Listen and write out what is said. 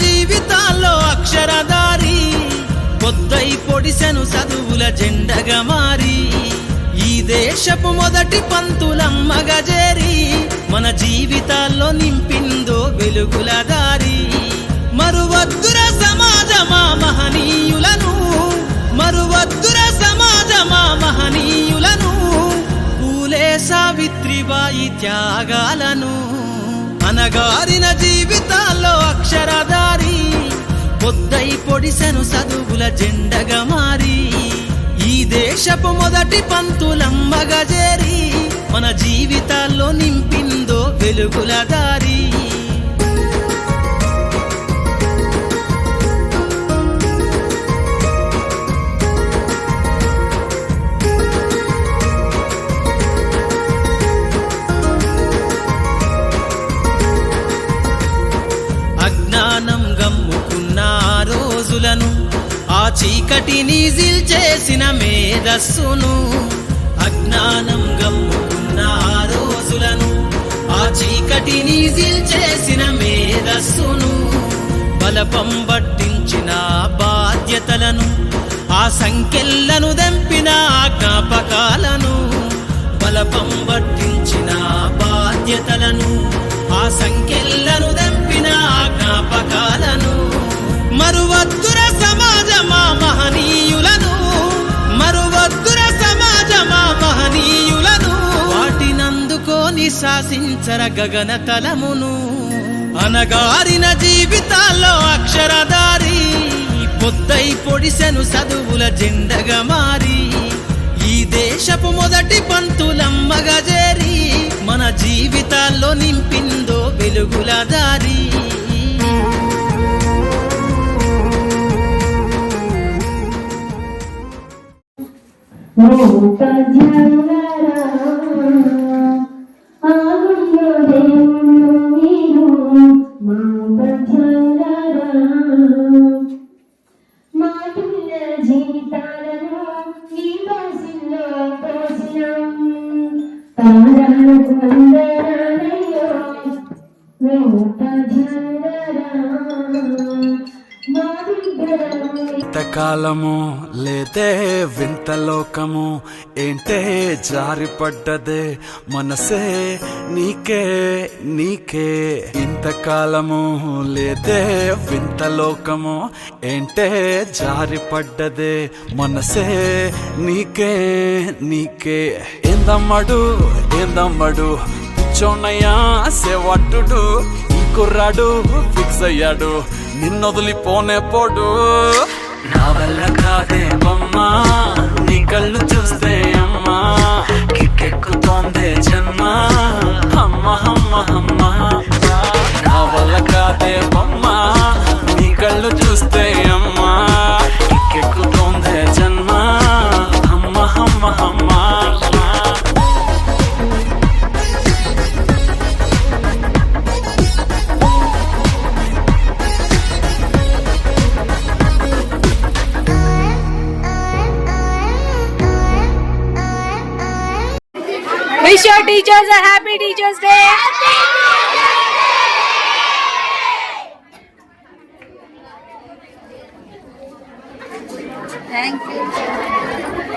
జీవితాల్లో అక్షరదారి పొద్దై పొడిసెను చదువుల జెండగా మారి ఈ దేశపు మొదటి పంతులమ్మగా చేరి మన జీవితాల్లో నింపిందో వెలుగుల దారి. మరువద్దుర సమాజమా మహనీయులను, మరువద్దుర సమాజమా మహనీయులను, పూలే సావిత్రిబాయి త్యాగాలను. అనగారిన జీవితాల్లో అక్షరదారి పొద్దై పొడిసెను చదువుల జెండగా మారి ఈ దేశపు మొదటి పంతులమ్మగా చేరి మన జీవితాల్లో నింపిందో వెలుగుల దారి. అజ్ఞానం గమ్ముకున్న రోజులను ఆ చీకటిని జిల్చేసిన మేధస్సును, అజ్ఞానం గమ్ముకున్న రోజులను ఆ చీకటిని జిల్చేసిన మేధస్సును, బలపం పట్టించిన బాధ్యతలను ఆ సంఖ్యలను దెంపిన జ్ఞాపకాలను, బలపం పట్టించిన బాధ్యతలను ఆ సంఖ్యలను దెంపిన జ్ఞాపకాలను. మరువద్దుర సమాజమా మహనీయులను, మరువద్దుర సమాజమా మహనీయులను, వాటినందుకోని శాసించర గగన తలమును. అనగారిన జీవితాల్లో అక్షరదారి పొద్దై పొడిసెను చదువుల జెండగా మారి ఈ దేశపు మొదటి పంతులమ్మగా చేరి మన జీవితాల్లో నింపిందో వెలుగుల దారి. ఇంతకాలము లేదే వింత లోకము, ఏంటే జారిపడ్డదే మనసే నీకే నీకే. ఇంతకాలము లేదే వింత లోకము, ఏంటే జారిపడ్డదే మనసే నీకే నీకే. ఏందమ్మడు ఏందమ్మడు పిచ్చోన్నయ్యా సేవట్టుడు, ఈ కుర్రాడు ఫిక్స్ అయ్యాడు నిన్నొదిలిపోనే పోడు. నా వల్ల కాదే బొమ్మా నీ కళ్ళు చూస్తే అమ్మా, కిక్కెక్కుతోందే జన్మ అమ్మ అమ్మ అమ్మ. నా వల్ల కాదే బొమ్మా నీ కళ్ళు చూస్తే అమ్మా, కిక్కెక్కుతోందే జన్మ అమ్మ అమ్మ అమ్మ. Wish your teachers a happy Teachers Day. Thank you.